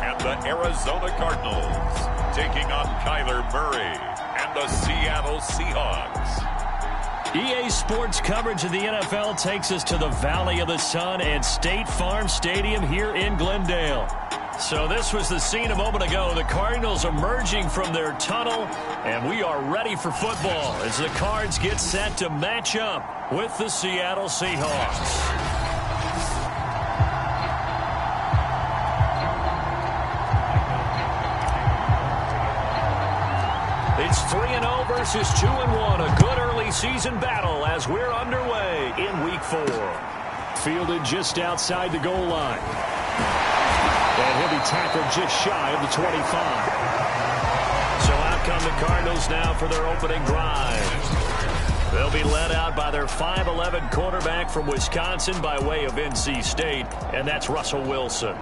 and the Arizona Cardinals, taking on Kyler Murray and the Seattle Seahawks. EA Sports coverage of the NFL takes us to the Valley of the Sun at State Farm Stadium here in Glendale. So this was the scene a moment ago. The Cardinals emerging from their tunnel, and we are ready for football as the Cards get set to match up with the Seattle Seahawks. It's 3-0 versus 2-1, a good early season battle as we're underway in Week 4. Fielded just outside the goal line. And he'll be tackled just shy of the 25. So out come the Cardinals now for their opening drive. They'll be led out by their 5'11" quarterback from Wisconsin by way of NC State, and that's Russell Wilson.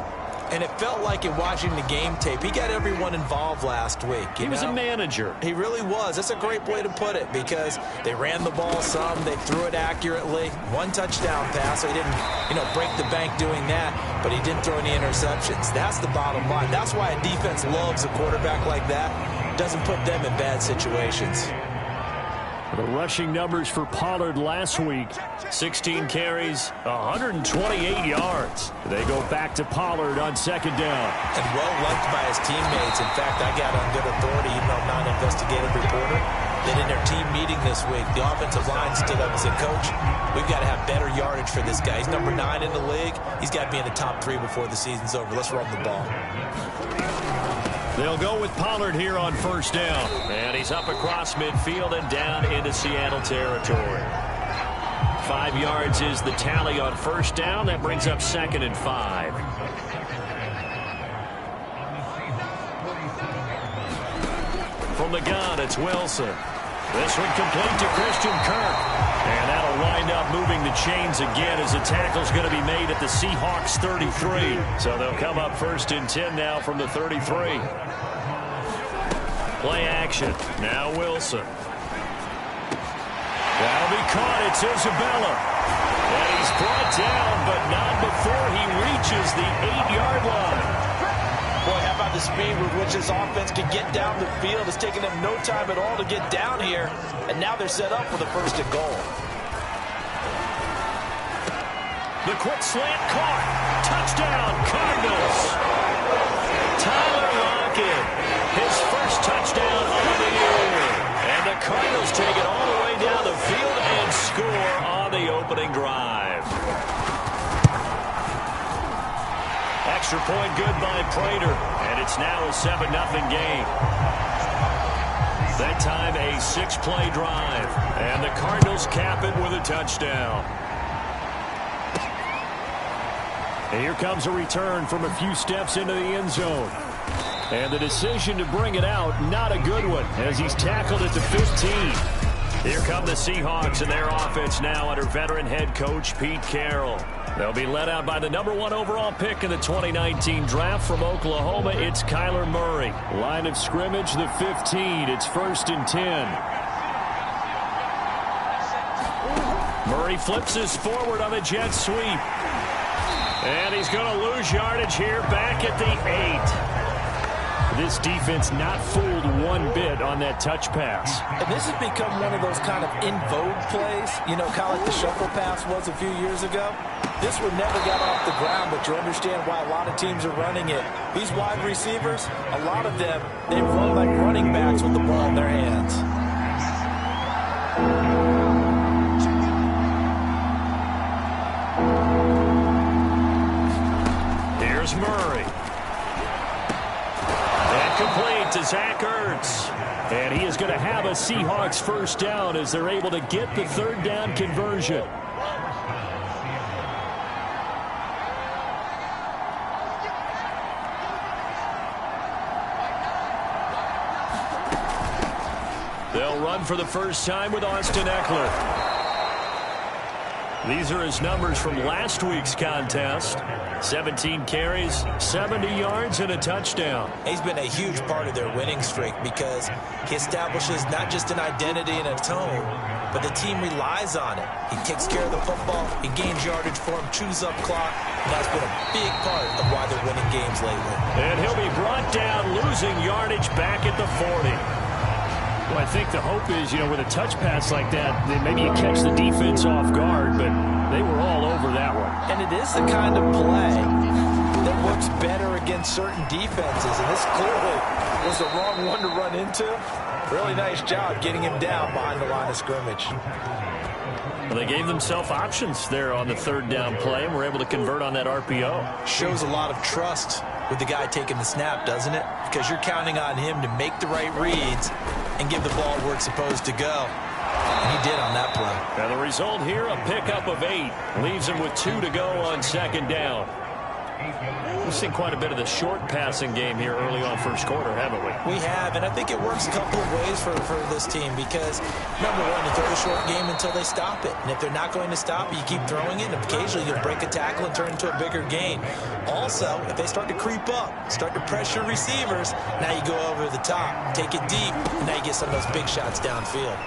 And it felt like in watching the game tape, he got everyone involved last week. He was a manager. He really was. That's a great way to put it because they ran the ball some, they threw it accurately. One touchdown pass, so he didn't, break the bank doing that, but he didn't throw any interceptions. That's the bottom line. That's why a defense loves a quarterback like that. Doesn't put them in bad situations. The rushing numbers for Pollard last week, 16 carries, 128 yards. They go back to Pollard on second down. And well-liked by his teammates. In fact, I got on good authority, even though I'm not an investigative reporter, that in their team meeting this week, the offensive line stood up and said, Coach, we've got to have better yardage for this guy. He's number 9 in the league. He's got to be in the top 3 before the season's over. Let's run the ball. They'll go with Pollard here on first down. And he's up across midfield and down into Seattle territory. 5 yards is the tally on first down. That brings up 2nd and 5. From the gun, it's Wilson. This one complete to Christian Kirk. And that'll wind up moving the chains again as the tackle's going to be made at the Seahawks 33. So they'll come up 1st and 10 now from the 33. Play action. Now Wilson. That'll be caught. It's Isabella. And he's brought down, but not before he reaches the 8-yard line. Boy, how about the speed with which this offense can get down the field? It's taken them no time at all to get down here, and now they're set up for the 1st and goal. The quick slant caught. Touchdown, Cardinals. Tyler Lockett, his first touchdown of the year. And the Cardinals take it all the way down the field and score on the opening drive. Extra point good by Prater, and it's now a 7-0 game. That time a 6-play drive, and the Cardinals cap it with a touchdown. And here comes a return from a few steps into the end zone. And the decision to bring it out, not a good one, as he's tackled at the 15. Here come the Seahawks and their offense now under veteran head coach Pete Carroll. They'll be led out by the number 1 overall pick in the 2019 draft from Oklahoma. It's Kyler Murray. Line of scrimmage, the 15. It's 1st and 10. Murray flips this forward on the jet sweep. And he's going to lose yardage here back at the 8. This defense not fooled one bit on that touch pass. And this has become one of those kind of in vogue plays, kind of like the shuffle pass was a few years ago. This one never got off the ground, but you understand why a lot of teams are running it. These wide receivers, a lot of them, they run like running backs with the ball in their hands. Here's Murray. Complete to Zach Ertz. And he is going to have a Seahawks 1st down as they're able to get the 3rd down conversion. They'll run for the first time with Austin Eckler. These are his numbers from last week's contest. 17 carries, 70 yards, and a touchdown. He's been a huge part of their winning streak because he establishes not just an identity and a tone, but the team relies on it. He takes care of the football, he gains yardage for him, chews up clock, and that's been a big part of why they're winning games lately. And he'll be brought down, losing yardage back at the 40. Well, I think the hope is, with a touch pass like that, then maybe you catch the defense off guard, but they were all over that one. And it is the kind of play that works better against certain defenses, and this clearly was the wrong one to run into. Really nice job getting him down behind the line of scrimmage. Well, they gave themselves options there on the third down play and were able to convert on that RPO. Shows a lot of trust with the guy taking the snap, doesn't it? Because you're counting on him to make the right reads and give the ball where it's supposed to go. And he did on that play. Now the result here, a pickup of 8. Leaves him with 2 to go on second down. We've seen quite a bit of the short passing game here early on first quarter, haven't we? We have, and I think it works a couple of ways for this team because, number one, you throw the short game until they stop it. And if they're not going to stop it, you keep throwing it, and occasionally you'll break a tackle and turn it into a bigger gain. Also, if they start to creep up, start to pressure receivers, now you go over the top, take it deep, and now you get some of those big shots downfield.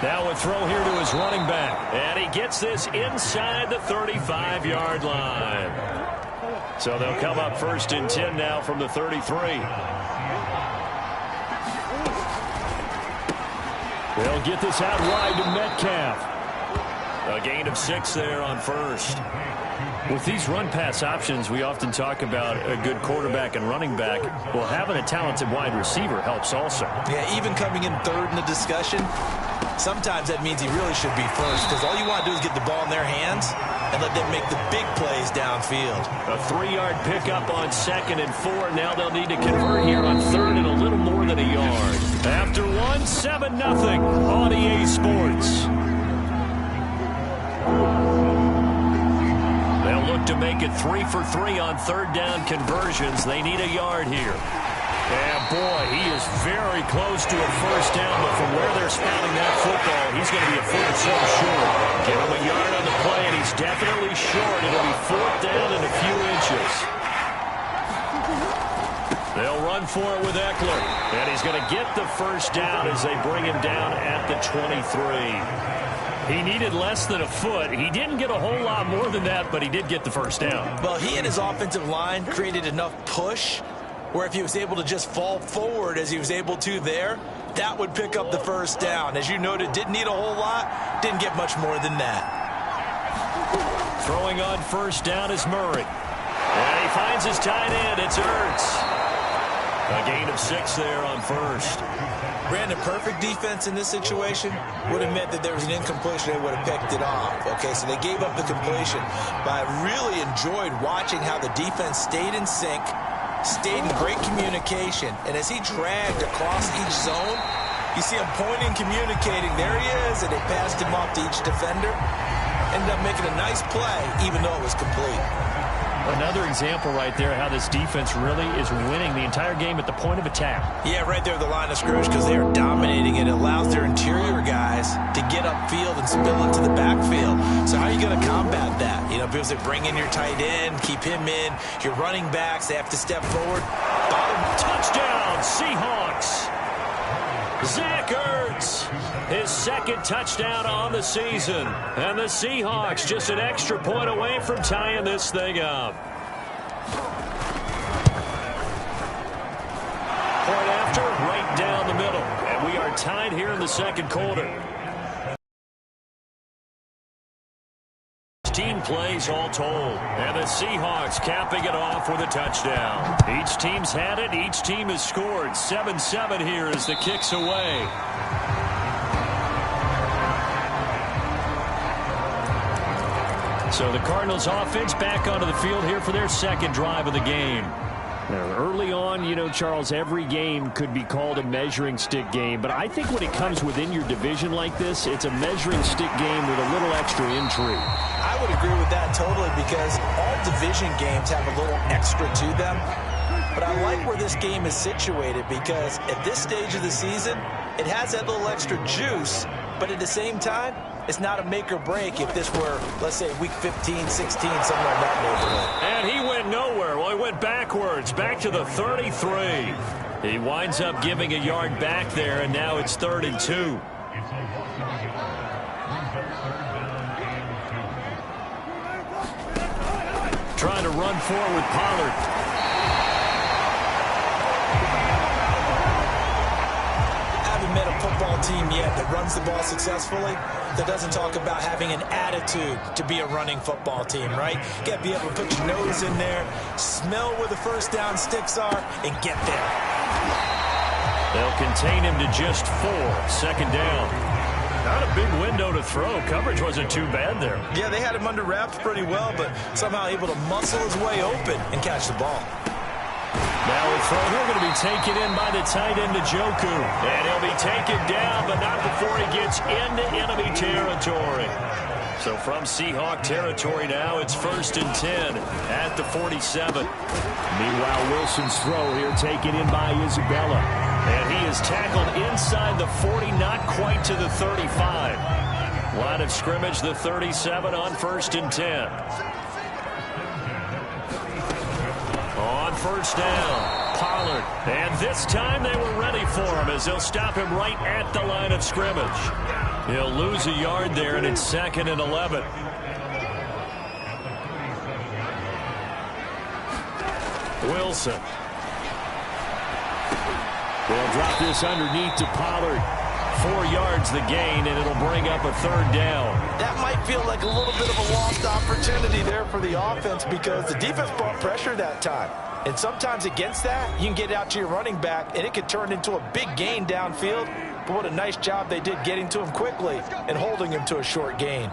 Now a throw here to his running back. And he gets this inside the 35-yard line. So they'll come up 1st and 10 now from the 33. They'll get this out wide to Metcalf. A gain of 6 there on first. With these run-pass options, we often talk about a good quarterback and running back. Well, having a talented wide receiver helps also. Yeah, even coming in third in the discussion, sometimes that means he really should be first because all you want to do is get the ball in their hands and let them make the big plays downfield. A 3-yard pickup on 2nd and 4. Now they'll need to convert here on 3rd and a little more than a yard. After 1, 7-0 on EA Sports. They'll look to make it 3 for 3 on 3rd down conversions. They need a yard here. And boy, he is very close to a first down, but from where they're spouting that football, he's going to be a foot or so short. Give him a yard on the play, and he's definitely short. It'll be 4th down in a few inches. They'll run for it with Eckler, and he's going to get the first down as they bring him down at the 23. He needed less than a foot. He didn't get a whole lot more than that, but he did get the first down. Well, he and his offensive line created enough push where if he was able to just fall forward as he was able to there, that would pick up the first down. As you noted, didn't need a whole lot, didn't get much more than that. Throwing on first down is Murray. And he finds his tight end. It's Ertz. A gain of 6 there on first. Brandon, perfect defense in this situation would have meant that there was an incompletion. They would have picked it off. Okay, so they gave up the completion. But I really enjoyed watching how the defense stayed in sync, stayed in great communication. And as he dragged across each zone, you see him pointing, communicating. There he is, and they passed him off to each defender. Ended up making a nice play, even though it was complete. Another example right there how this defense really is winning the entire game at the point of attack. Yeah, right there at the line of scrimmage because they are dominating it. It allows their interior guys to get upfield and spill into the backfield. So how are you going to combat that? Because they bring in your tight end, keep him in. Your running backs, they have to step forward. Touchdown, Seahawks. Zach Ertz, his 2nd touchdown on the season. And the Seahawks just an extra point away from tying this thing up. Point after, right down the middle. And we are tied here in the 2nd quarter. 16 plays all told. And the Seahawks capping it off with a touchdown. Each team's had it. Each team has scored. 7-7 here as the kick's away. So the Cardinals offense back onto the field here for their 2nd drive of the game. Now, early on, Charles, every game could be called a measuring stick game. But I think when it comes within your division like this, it's a measuring stick game with a little extra intrigue. I would agree with that totally because all division games have a little extra to them. But I like where this game is situated because at this stage of the season, it has that little extra juice But at the same time, it's not a make or break if this were, let's say, week 15, 16, somewhere in that neighborhood. And he went nowhere. Well, he went backwards, back to the 33. He winds up giving a yard back there, and now it's 3rd and 2. Trying to run forward with Pollard. Met a football team yet that runs the ball successfully that doesn't talk about having an attitude to be a running football team, right? You got to be able to put your nose in there, smell where the first down sticks are, and get there. They'll contain him to just 4. 2nd down. Not a big window to throw. Coverage wasn't too bad there. Yeah, they had him under wraps pretty well, but somehow able to muscle his way open and catch the ball. Now a throw here going to be taken in by the tight end, Njoku. And he'll be taken down, but not before he gets into enemy territory. So from Seahawk territory now, it's 1st and 10 at the 47. Meanwhile, Wilson's throw here taken in by Isabella. And he is tackled inside the 40, not quite to the 35. Line of scrimmage, the 37 on 1st and 10. On 1st down, Pollard. And this time they were ready for him as they'll stop him right at the line of scrimmage. He'll lose a yard there, and it's 2nd and 11. Wilson. They'll drop this underneath to Pollard. 4 yards the gain, and it'll bring up a 3rd down. That might feel like a little bit of a lost opportunity there for the offense because the defense brought pressure that time. And sometimes against that, you can get out to your running back, and it could turn into a big gain downfield. But what a nice job they did getting to him quickly and holding him to a short gain.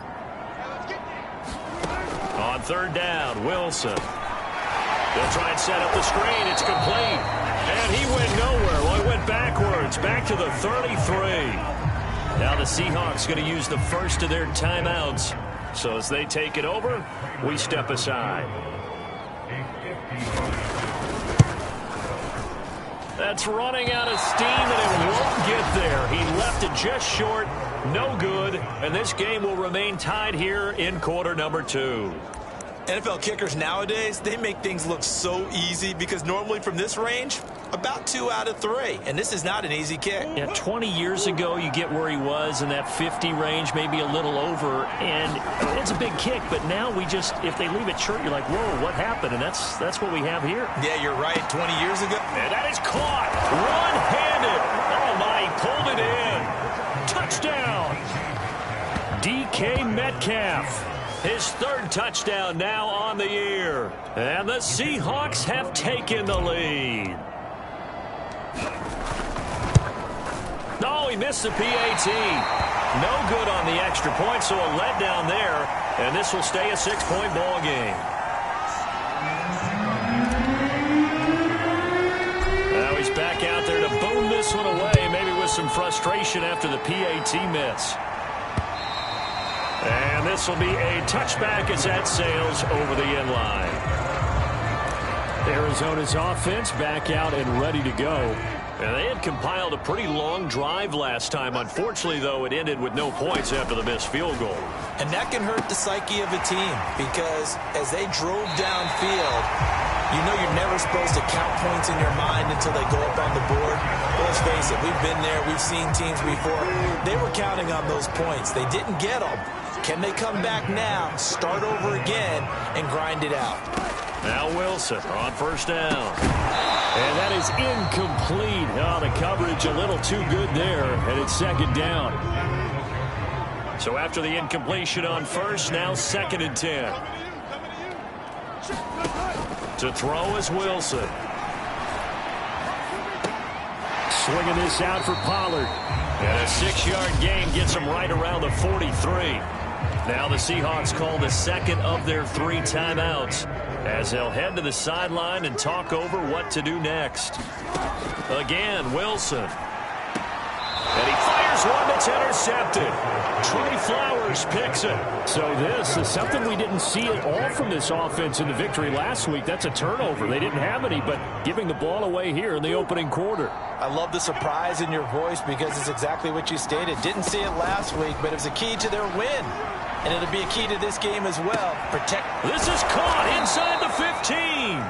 On 3rd down, Wilson. They'll try and set up the screen. It's complete. And he went nowhere. Well, he went backwards, back to the 33. Now the Seahawks going to use the first of their timeouts. So as they take it over, we step aside. That's running out of steam, and it won't get there. He left it just short. No good. And this game will remain tied here in quarter number 2. NFL kickers nowadays, they make things look so easy because normally from this range, about 2 out of 3. And this is not an easy kick. Yeah, 20 years ago, you get where he was in that 50 range, maybe a little over. And it's a big kick, but now we just, if they leave it short, you're like, whoa, what happened? And that's what we have here. Yeah, you're right. 20 years ago. And that is caught. One-handed. Oh, my, he pulled it in. Touchdown. DK Metcalf. His 3rd touchdown now on the year. And the Seahawks have taken the lead. No, he missed the PAT. No good on the extra point, so a letdown there. And this will stay a 6-point ball game. Now he's back out there to boom this one away, maybe with some frustration after the PAT miss. And this will be a touchback as that sails over the end line. Arizona's offense back out and ready to go. And they had compiled a pretty long drive last time. Unfortunately, though, it ended with no points after the missed field goal. And that can hurt the psyche of a team because as they drove downfield, you know you're never supposed to count points in your mind until they go up on the board. But let's face it, we've been there. We've seen teams before. They were counting on those points. They didn't get them. Can they come back now, start over again, and grind it out? Now Wilson on 1st down. And that is incomplete. Oh, the coverage a little too good there, and it's 2nd down. So after the incompletion on 1st, now 2nd and 10. To throw is Wilson. Swinging this out for Pollard. And a 6-yard gain gets him right around the 43. Now the Seahawks call the 2nd of their 3 timeouts as they'll head to the sideline and talk over what to do next. Again, Wilson. And he fires here's one that's intercepted. Trey Flowers picks it. So this is something we didn't see at all from this offense in the victory last week. That's a turnover. They didn't have any, but giving the ball away here in the opening quarter. I love the surprise in your voice because it's exactly what you stated. Didn't see it last week, but it was a key to their win. And it'll be a key to this game as well. This is caught inside the 15.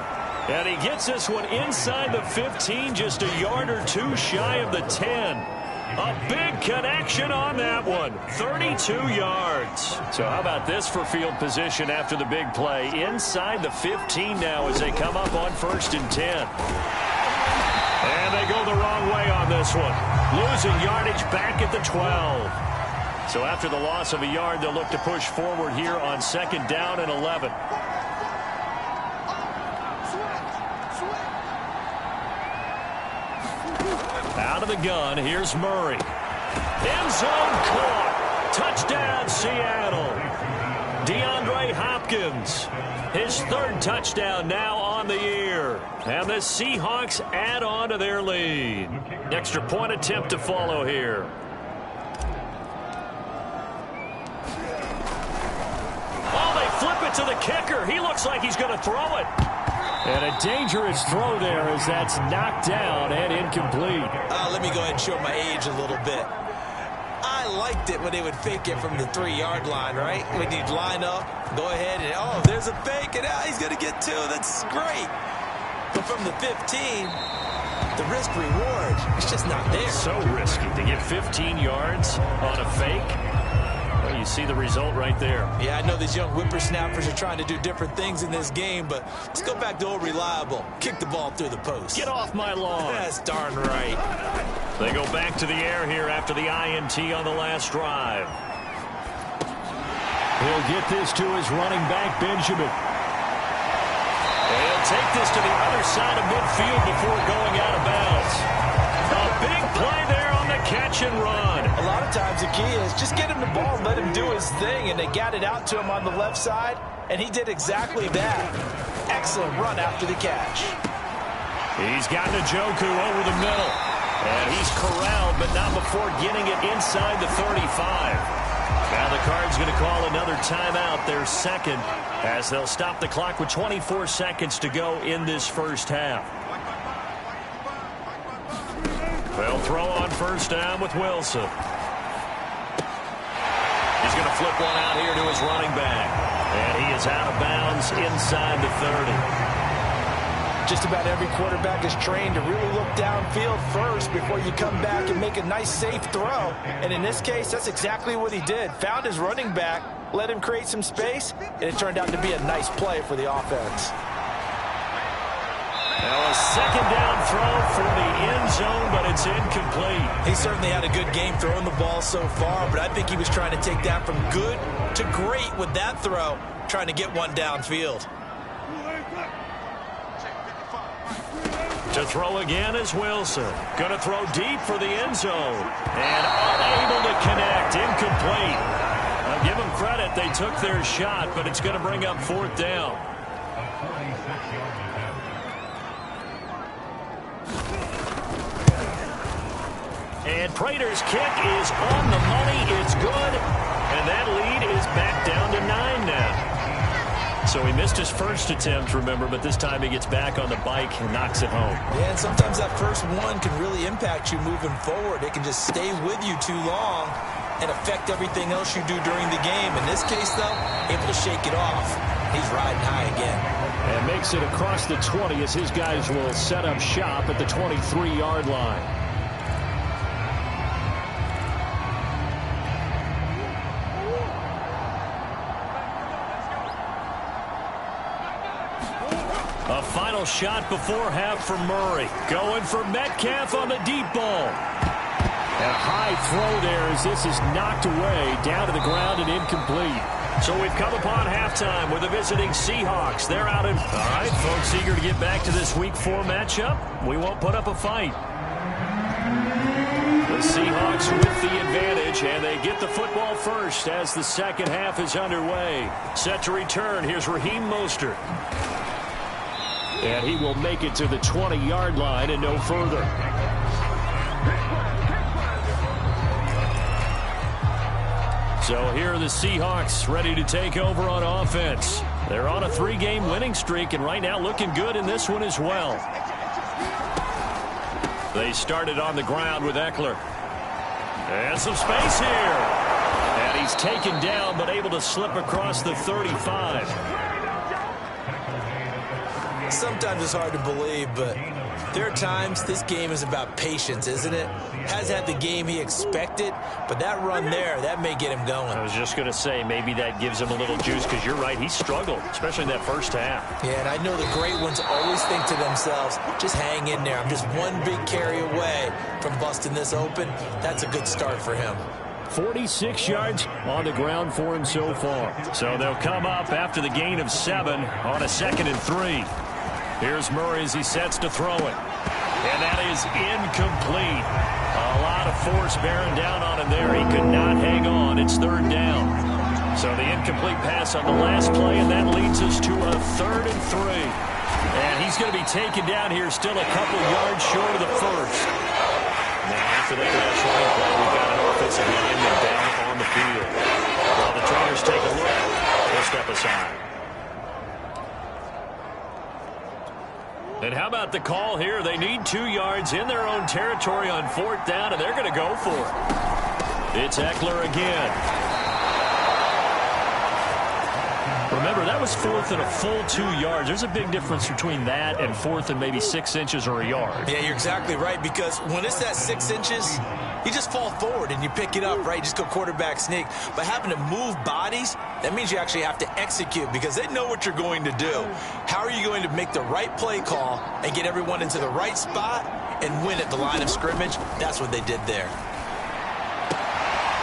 And he gets this one inside the 15, just a yard or two shy of the 10. A big connection on that one. 32 yards. So how about this for field position after the big play? Inside the 15 now as they come up on 1st and 10. And they go the wrong way on this one. Losing yardage back at the 12. So after the loss of a yard, they'll look to push forward here on 2nd down and 11. Out of the gun, here's Murray. End zone caught. Touchdown, Seattle. DeAndre Hopkins. His 3rd touchdown now on the year. And the Seahawks add on to their lead. Extra point attempt to follow here. Oh, they flip it to the kicker. He looks like he's going to throw it. And a dangerous throw there as that's knocked down and incomplete. Let me go ahead and show my age a little bit. I liked it when they would fake it from the 3-yard line, right? When you'd line up, go ahead and, oh, there's a fake, and he's going to get 2. That's great. But from the 15, the risk-reward, it's just not there. So risky to get 15 yards on a fake. Well, you see the result right there. Yeah, I know these young whippersnappers are trying to do different things in this game, but let's go back to old reliable. Kick the ball through the post. Get off my lawn. That's darn right. They go back to the air here after the INT on the last drive. He'll get this to his running back, Benjamin. He'll take this to the other side of midfield before going out of bounds. A big play there on the catch and run. A lot of times the key is just get him the ball and let him do his thing, and they got it out to him on the left side, and he did exactly that. Excellent run after the catch. He's got Njoku over the middle, and he's corralled, but not before getting it inside the 35. Now the Cards going to call another timeout, their 2nd, as they'll stop the clock with 24 seconds to go in this first half. They'll throw on 1st down with Wilson. He's going to flip one out here to his running back. And he is out of bounds inside the 30. Just about every quarterback is trained to really look downfield first before you come back and make a nice, safe throw. And in this case, that's exactly what he did. Found his running back, let him create some space, and it turned out to be a nice play for the offense. Now a 2nd down throw for the end zone, but it's incomplete. He certainly had a good game throwing the ball so far, but I think he was trying to take that from good to great with that throw, trying to get one downfield. To throw again is Wilson. Going to throw deep for the end zone. And unable to connect. Incomplete. I'll give them credit. They took their shot, but it's going to bring up 4th down. And Prater's kick is on the money. It's good. And that lead is back down to 9 now. So he missed his first attempt, remember, but this time he gets back on the bike and knocks it home. Yeah, and sometimes that first one can really impact you moving forward. It can just stay with you too long and affect everything else you do during the game. In this case, though, able to shake it off. He's riding high again. And makes it across the 20 as his guys will set up shop at the 23-yard line. A final shot before half for Murray. Going for Metcalf on the deep ball. A high throw there as this is knocked away, down to the ground and incomplete. So we've come upon halftime with the visiting Seahawks. They're out in... All right, folks, eager to get back to this Week 4 matchup. We won't put up a fight. The Seahawks with the advantage, and they get the football first as the second half is underway. Set to return, here's Raheem Mostert. And he will make it to the 20-yard line and no further. So here are the Seahawks ready to take over on offense. They're on a 3-game winning streak, and right now looking good in this one as well. They started on the ground with Eckler. And some space here. And he's taken down, but able to slip across the 35. Sometimes it's hard to believe, but there are times this game is about patience, isn't it? Has had the game he expected, but that run there, that may get him going. I was just going to say, maybe that gives him a little juice, because you're right, he struggled, especially in that first half. Yeah, and I know the great ones always think to themselves, just hang in there. I'm just one big carry away from busting this open. That's a good start for him. 46 yards on the ground for him so far. So they'll come up after the gain of 7 on a 2nd and 3. Here's Murray as he sets to throw it. And that is incomplete. A lot of force bearing down on him there. He could not hang on. It's 3rd down. So the incomplete pass on the last play, and that leads us to a 3rd and 3. And he's going to be taken down here, still a couple yards short of the first. Now after that last running play, we've got an offensive lineman down on the field. While the trainers take a look, they'll step aside. And how about the call here? They need 2 yards in their own territory on 4th down, and they're going to go for it. It's Eckler again. Remember, that was 4th and a full 2 yards. There's a big difference between that and 4th and maybe 6 inches or a yard. Yeah, you're exactly right, because when it's that 6 inches, you just fall forward and you pick it up, right? You just go quarterback sneak. But having to move bodies, that means you actually have to execute, because they know what you're going to do. How are you going to make the right play call and get everyone into the right spot and win at the line of scrimmage? That's what they did there.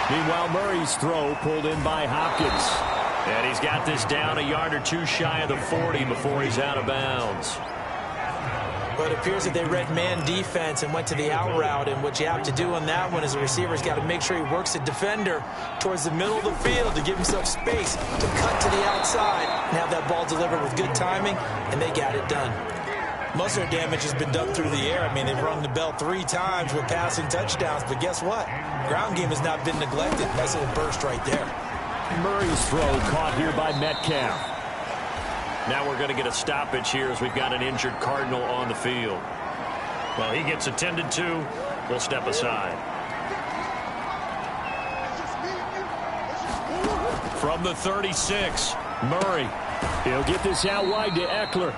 Meanwhile, Murray's throw pulled in by Hopkins. And he's got this down a yard or 2 shy of the 40 before he's out of bounds. Well, it appears that they read man defense and went to the out route, and what you have to do on that one is the receiver's got to make sure he works the defender towards the middle of the field to give himself space to cut to the outside and have that ball delivered with good timing, and they got it done. Most of their damage has been done through the air. I mean, they've rung the bell 3 times with passing touchdowns, but guess what? Ground game has not been neglected. Nice little burst right there. Murray's throw caught here by Metcalf. Now we're going to get a stoppage here as we've got an injured Cardinal on the field. Well, he gets attended to. We'll step aside. From the 36, Murray. He'll get this out wide to Eckler.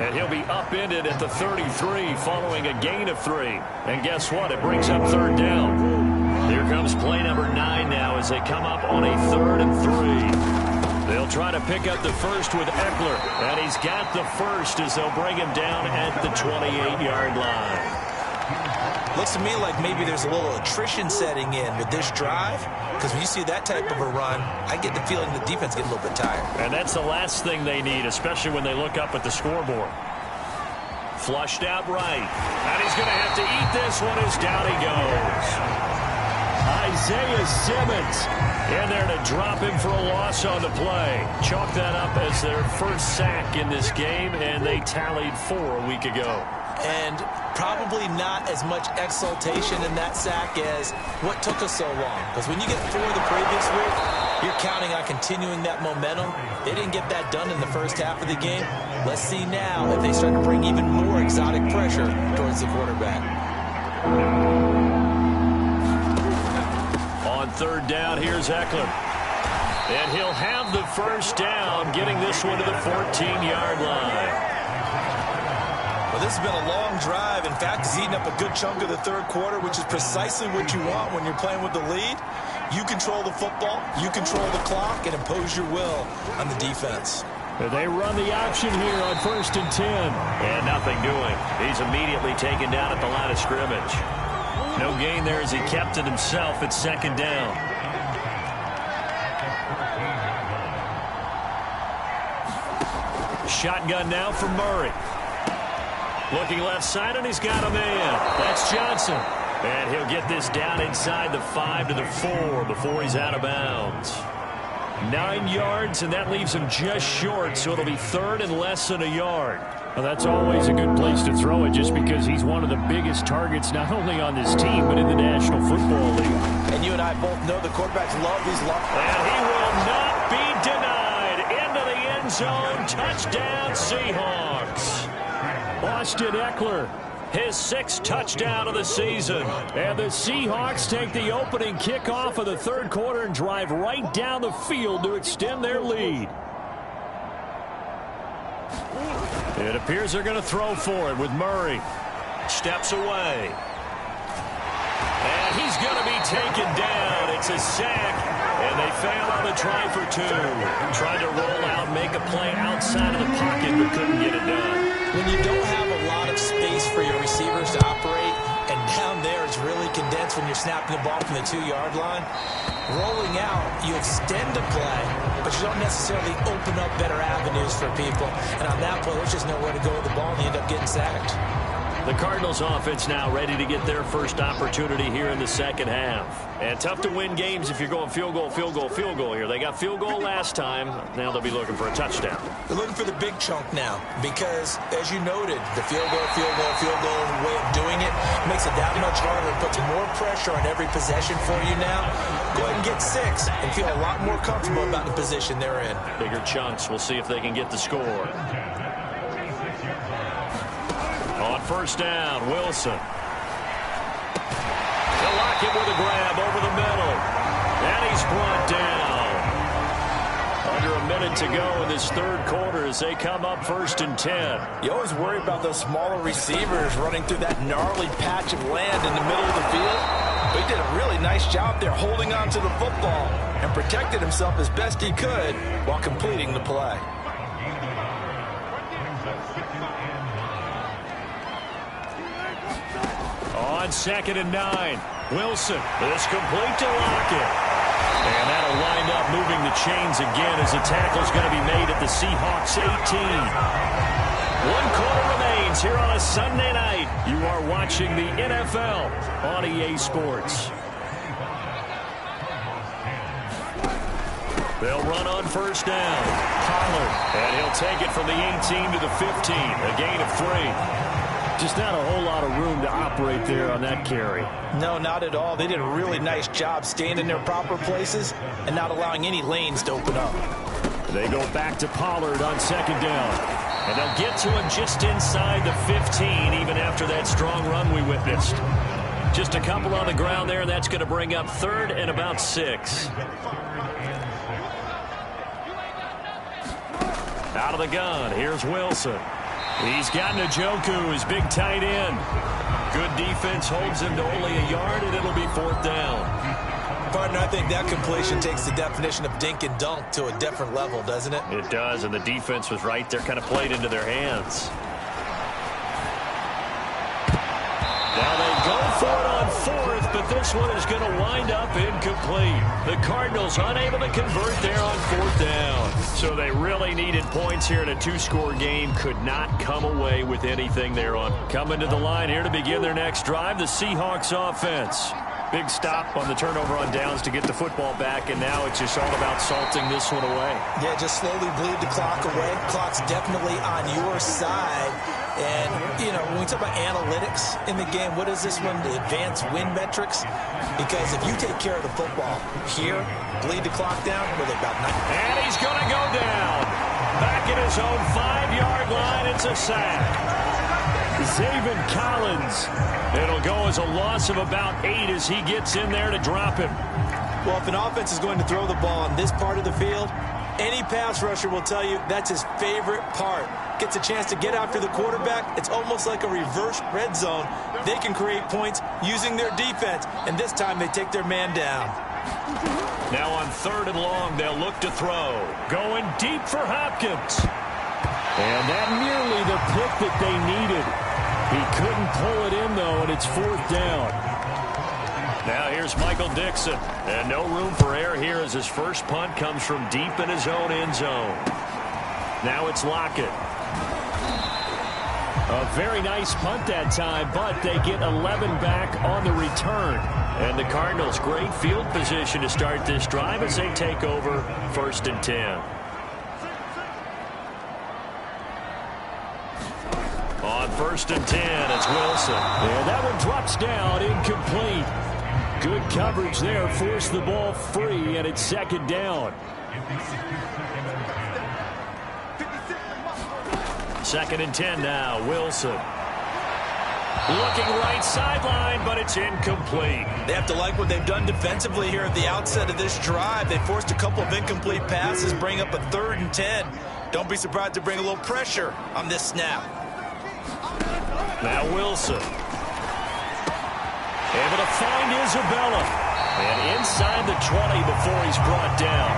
And he'll be upended at the 33 following a gain of 3. And guess what? It brings up 3rd down. Here comes play number 9 now as they come up on a 3rd and 3. They'll try to pick up the first with Eckler. And he's got the first as they'll bring him down at the 28-yard line. Looks to me like maybe there's a little attrition setting in with this drive, because when you see that type of a run, I get the feeling the defense gets a little bit tired. And that's the last thing they need, especially when they look up at the scoreboard. Flushed out right. And he's going to have to eat this one as down he goes. Isaiah Simmons in there to drop him for a loss on the play. Chalk that up as their first sack in this game, and they tallied 4 a week ago. And probably not as much exultation in that sack as what took us so long. Because when you get 4 the previous week, you're counting on continuing that momentum. They didn't get that done in the first half of the game. Let's see now if they start to bring even more exotic pressure towards the quarterback. On 3rd down, here's Eckler. And he'll have the first down, getting this one to the 14-yard line. Well, this has been a long drive. In fact, it's eaten up a good chunk of the 3rd quarter, which is precisely what you want when you're playing with the lead. You control the football, you control the clock, and impose your will on the defense. They run the option here on 1st and 10. And nothing doing. He's immediately taken down at the line of scrimmage. No gain there as he kept it himself at 2nd down. Shotgun now for Murray. Looking left side, and he's got a man. That's Johnson. And he'll get this down inside the 5 to the 4 before he's out of bounds. 9 yards, and that leaves him just short, so it'll be 3rd and less than a yard. Well, that's always a good place to throw it just because he's one of the biggest targets not only on this team but in the National Football League. And you and I both know the quarterbacks love these long. And he will not be denied. Into the end zone. Touchdown, Seahawks. Austin Ekeler, his 6th touchdown of the season. And the Seahawks take the opening kickoff of the third quarter and drive right down the field to extend their lead. It appears they're going to throw for it with Murray. Steps away. And he's going to be taken down. It's a sack. And they fail on the try for 2. Tried to roll out, make a play outside of the pocket, but couldn't get it done. When you don't have a lot of space for your receivers to operate, and down there it's really condensed when you're snapping the ball from the 2-yard line, rolling out, you extend a play, but you don't necessarily open up better avenues for people. And on that play, there's just nowhere to go with the ball, and you end up getting sacked. The Cardinals offense now ready to get their first opportunity here in the second half. And tough to win games if you're going field goal, field goal, field goal here. They got field goal last time. Now they'll be looking for a touchdown. They're looking for the big chunk now because, as you noted, the field goal, way of doing it makes it that much harder. It puts more pressure on every possession for you now. Go ahead and get 6 and feel a lot more comfortable about the position they're in. Bigger chunks. We'll see if they can get the score. On first down, Wilson. They'll lock him with a grab over the middle. And he's brought down. Under a minute to go in this third quarter as they come up 1st and 10. You always worry about those smaller receivers running through that gnarly patch of land in the middle of the field. But he did a really nice job there holding on to the football and protected himself as best he could while completing the play. On 2nd and 9, Wilson. This complete to Lockett. And that'll wind up moving the chains again as the tackle's going to be made at the Seahawks 18. 1 quarter remains here on a Sunday night. You are watching the NFL on EA Sports. They'll run on first down. Pollard. And he'll take it from the 18 to the 15. A gain of 3. Just not a whole lot of room to operate there on that carry. No, not at all. They did a really nice job staying in their proper places and not allowing any lanes to open up. They go back to Pollard on 2nd down. And they'll get to him just inside the 15, even after that strong run we witnessed. Just a couple on the ground there, and that's going to bring up 3rd and about 6. Out of the gun, here's Wilson. He's got Njoku, his big tight end. Good defense holds him to only a yard, and it'll be 4th down. Partner, I think that completion takes the definition of dink and dunk to a different level, doesn't it? It does, and the defense was right there, kind of played into their hands. Now they go for it on 4th, but this one is going to wind up incomplete. The Cardinals unable to convert there on 4th down. So they really needed points here in a 2-score game. Could not come away with anything there on. Coming to the line here to begin their next drive, the Seahawks offense. Big stop on the turnover on downs to get the football back, and now it's just all about salting this one away. Yeah, just slowly bleed the clock away. Clock's definitely on your side. And, you know, when we talk about analytics in the game, what is this one? The advanced win metrics? Because if you take care of the football here, bleed the clock down, what are they about 9? And he's going to go down. Back at his own 5-yard line, it's a sack. Zaven Collins. It'll go as a loss of about 8 as he gets in there to drop him. Well, if an offense is going to throw the ball on this part of the field, any pass rusher will tell you that's his favorite part. Gets a chance to get after the quarterback. It's almost like a reverse red zone. They can create points using their defense, and this time they take their man down. Now on 3rd and long, they'll look to throw. Going deep for Hopkins. And that nearly the pick that they needed. He couldn't pull it in, though, and it's 4th down. Now here's Michael Dixon. And no room for error here as his first punt comes from deep in his own end zone. Now it's Lockett. A very nice punt that time, but they get 11 back on the return. And the Cardinals, great field position to start this drive as they take over 1st and 10. first and 10. It's Wilson. And that one drops down, incomplete. Good coverage there, forced the ball free, and it's second down. Second and 10 now, Wilson. Looking right sideline, but it's incomplete. They have to like what they've done defensively here at the outset of this drive. They forced a couple of incomplete passes, bring up a 3rd and 10. Don't be surprised to bring a little pressure on this snap. Now Wilson. Able to find Isabella. And inside the 20 before he's brought down.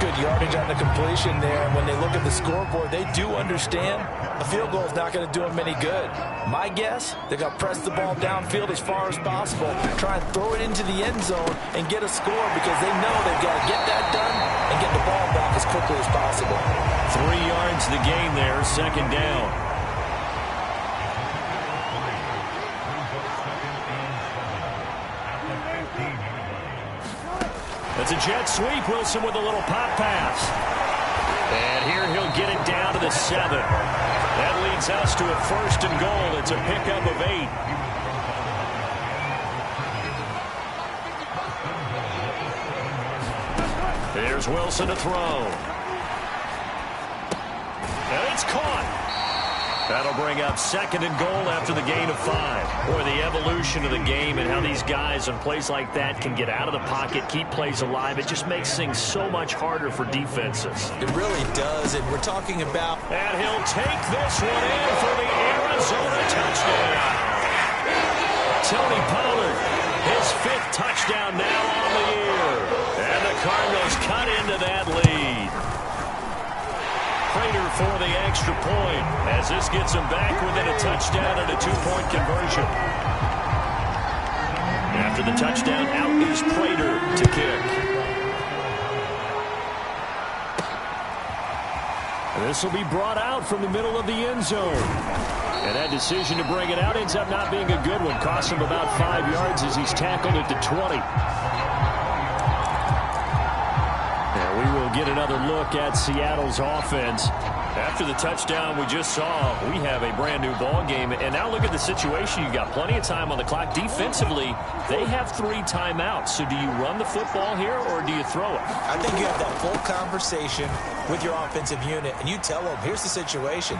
Good yardage on the completion there. And when they look at the scoreboard, they do understand a field goal is not going to do them any good. My guess, they're going to press the ball downfield as far as possible, try and throw it into the end zone and get a score because they know they've got to get that done and get the ball back as quickly as possible. 3 yards the gain there, second down. That's a jet sweep. Wilson with a little pop pass. And here he'll get it down to the 7. That leads us to a 1st and goal. It's a pickup of 8. There's Wilson to throw. And it's caught. That'll bring up 2nd and goal after the gain of 5. Boy, the evolution of the game and how these guys on plays like that can get out of the pocket, keep plays alive, it just makes things so much harder for defenses. It really does, and we're talking about... And he'll take this one in for the Arizona touchdown. Tony Pollard, his 5th touchdown now on the year. And the Cardinals cut into that lead. Prater for the extra point as this gets him back within a touchdown and a 2-point conversion. After the touchdown, out is Prater to kick. This will be brought out from the middle of the end zone. And that decision to bring it out ends up not being a good one. Costs him about 5 yards as he's tackled at the 20. We will get another look at Seattle's offense. After the touchdown we just saw, we have a brand new ball game. And now look at the situation. You've got plenty of time on the clock. Defensively, they have 3 timeouts. So do you run the football here or do you throw it? I think you have that full conversation with your offensive unit, and you tell them, here's the situation.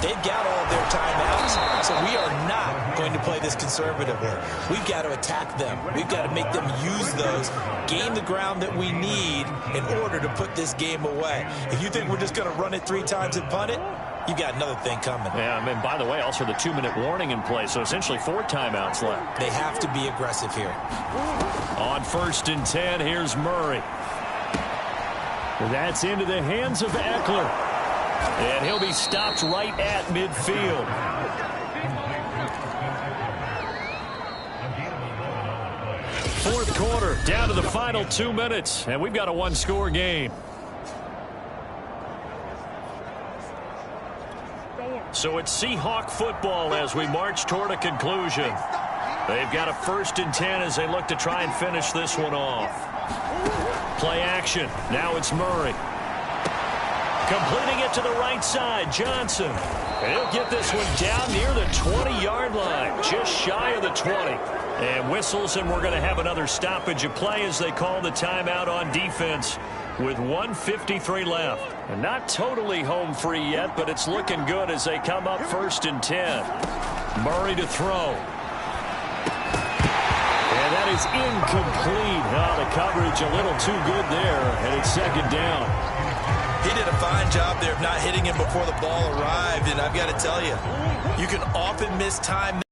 They've got all of their timeouts, so we are not going to play this conservatively. We've got to attack them. We've got to make them use those, gain the ground that we need in order to put this game away. If you think we're just going to run it 3 times and punt it, you got another thing coming. Yeah, and by the way, also the 2-minute warning in play, so essentially 4 timeouts left. They have to be aggressive here. On 1st and 10, here's Murray. That's into the hands of Eckler. And he'll be stopped right at midfield. Fourth quarter, down to the final 2 minutes, and we've got a 1-score game. So it's Seahawk football as we march toward a conclusion. They've got a 1st and 10 as they look to try and finish this one off. Play action. Now it's Murray. Completing it to the right side, Johnson. And he'll get this one down near the 20-yard line, just shy of the 20. And whistles, and we're going to have another stoppage of play as they call the timeout on defense with 1:53 left. And not totally home free yet, but it's looking good as they come up 1st and 10. Murray to throw. And that is incomplete. Oh, the coverage a little too good there, and it's 2nd down. He did a fine job there of not hitting him before the ball arrived, and I've got to tell you, you can often miss time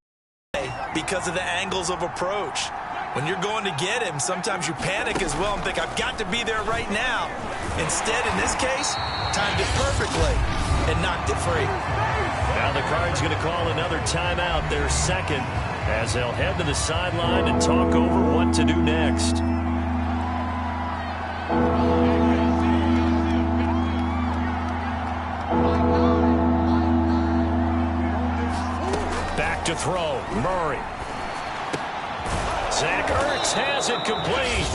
because of the angles of approach. When you're going to get him, sometimes you panic as well and think, I've got to be there right now. Instead, in this case, timed it perfectly and knocked it free. Now the Cards going to call another timeout, their 2nd, as they'll head to the sideline and talk over what to do next. Back to throw, Murray. Zach Ertz has it complete.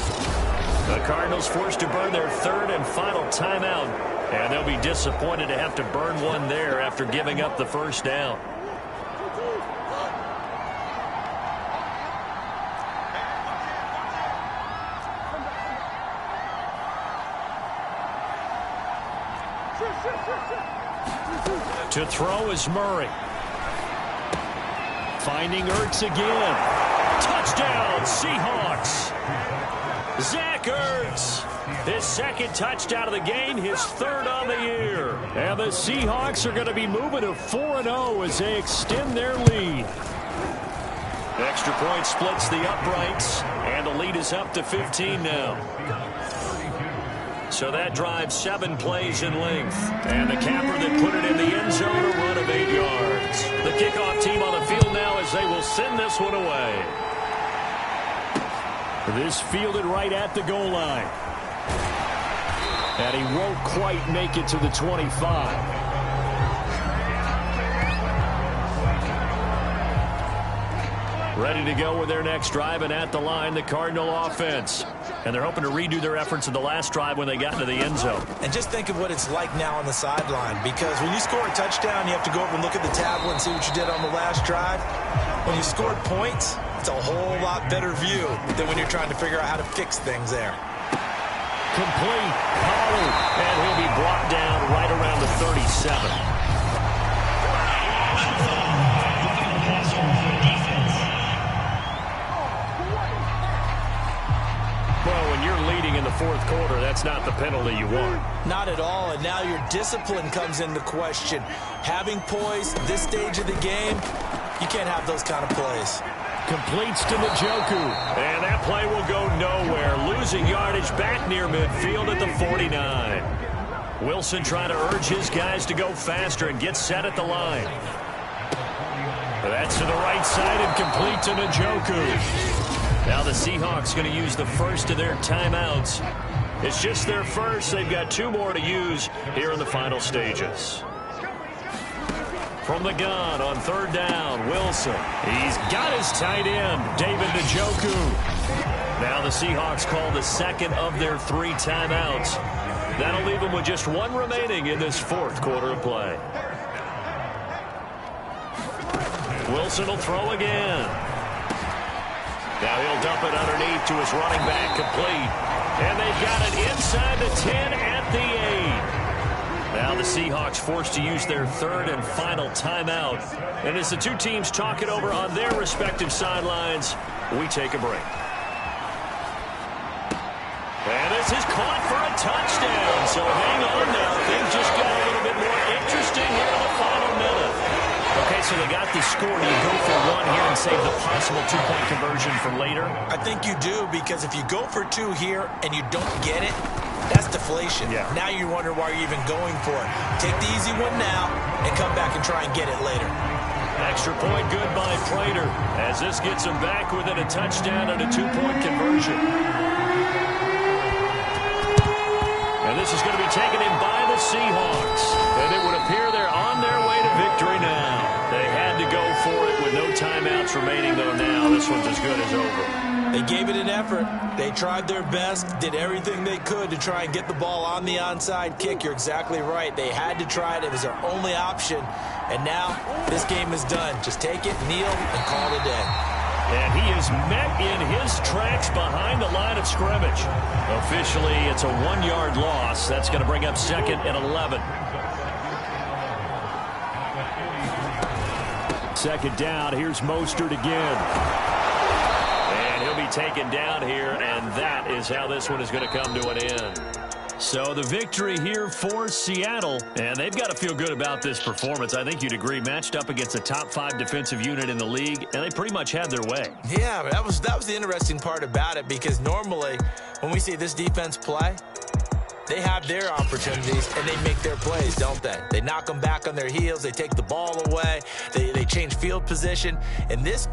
The Cardinals forced to burn their third and final timeout, and they'll be disappointed to have to burn one there after giving up the first down. To throw is Murray. Finding Ertz again. Touchdown, Seahawks. Zach Ertz. His second touchdown of the game, his third on the year. And the Seahawks are going to be moving to 4-0 as they extend their lead. Extra point splits the uprights, and the lead is up to 15 now. So that drives 7 plays in length. And the capper that put it in the end zone, a run of 8 yards. The kickoff team on the field now as they will send this one away. This fielded right at the goal line. And he won't quite make it to the 25. Ready to go with their next drive, and at the line, the Cardinal offense. And they're hoping to redo their efforts in the last drive when they got into the end zone. And just think of what it's like now on the sideline, because when you score a touchdown, you have to go over and look at the tablet and see what you did on the last drive. When you scored points, it's a whole lot better view than when you're trying to figure out how to fix things there. Complete. Pollard. And he'll be brought down right around the 37. Well, when you're leading in the fourth quarter, that's not the penalty you want. Not at all, and now your discipline comes into question. Having poise this stage of the game, you can't have those kind of plays. Completes to Njoku. And that play will go nowhere. Losing yardage back near midfield at the 49. Wilson trying to urge his guys to go faster and get set at the line. That's to the right side and complete to Njoku. Now the Seahawks going to use the first of their timeouts. It's just their first. They've got 2 more to use here in the final stages. From the gun on third down, Wilson. He's got his tight end, David Njoku. Now the Seahawks call the second of their 3 timeouts. That'll leave them with just 1 remaining in this fourth quarter of play. Wilson will throw again. Now he'll dump it underneath to his running back, complete. And they've got it inside the 10 at the 8. Now the Seahawks forced to use their third and final timeout. And as the 2 teams talk it over on their respective sidelines, we take a break. And this is caught for a touchdown. So hang on now. Things just got a little bit more interesting here in the final minute. Okay, so they got the score. Do you go for 1 here and save the possible 2-point conversion for later? I think you do, because if you go for 2 here and you don't get it, that's deflation. Yeah. Now you wonder why you're even going for it. Take the easy one now and come back and try and get it later. Extra point good by Prater, as this gets him back within a touchdown and a 2-point conversion. And this is going to be taken in by the Seahawks. And it would appear they're on their way to victory now. They had to go for it with no timeouts remaining, though now this one's as good as over. They gave it an effort. They tried their best, did everything they could to try and get the ball on the onside kick. You're exactly right. They had to try it. It was their only option. And now this game is done. Just take it, kneel, and call it a day. And he is met in his tracks behind the line of scrimmage. Officially, it's a 1-yard loss. That's going to bring up 2nd and 11. 2nd down. Here's Mostert again. And he'll be taken down here, and that is how this one is going to come to an end. So the victory here for Seattle, and they've got to feel good about this performance. I think you'd agree, matched up against a top 5 defensive unit in the league, and they pretty much had their way. Yeah, that was the interesting part about it, because normally when we see this defense play, they have their opportunities, and they make their plays, don't they? They knock them back on their heels. They take the ball away. They change field position. In this